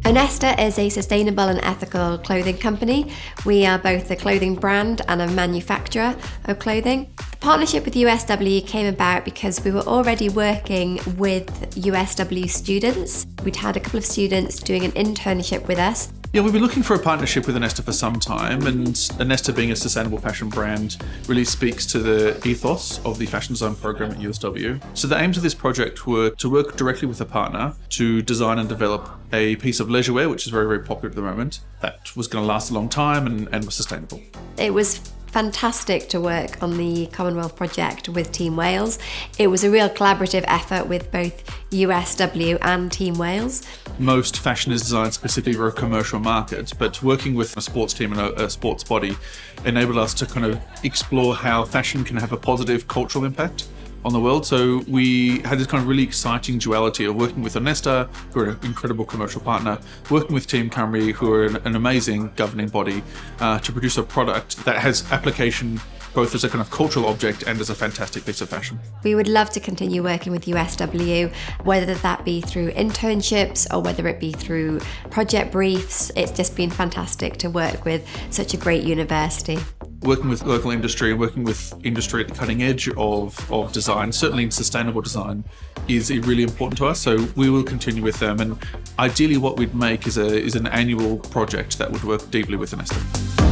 Onesta is a sustainable and ethical clothing company. We are both a clothing brand and a manufacturer of clothing. The partnership with USW came about because we were already working with USW students. We'd had a couple of students doing an internship with us. Yeah, we've been looking for a partnership with Onesta for some time, and Onesta, being a sustainable fashion brand, really speaks to the ethos of the fashion design program at USW. So the aims of this project were to work directly with a partner to design and develop a piece of leisure wear, which is very, very popular at the moment, that was going to last a long time and was sustainable. It was fantastic to work on the Commonwealth project with Team Wales. It was a real collaborative effort with both USW and Team Wales. Most fashion is designed specifically for a commercial market, but working with a sports team and a sports body enabled us to kind of explore how fashion can have a positive cultural impact on the world. So we had this kind of really exciting duality of working with Onesta, who are an incredible commercial partner, working with Team Cymru, who are an amazing governing body, to produce a product that has application both as a kind of cultural object and as a fantastic piece of fashion. We would love to continue working with USW, whether that be through internships or whether it be through project briefs. It's just been fantastic to work with such a great university. Working with local industry and working with industry at the cutting edge of design, certainly in sustainable design, is really important to us. So we will continue with them, and ideally what we'd make is an annual project that would work deeply with Onesta.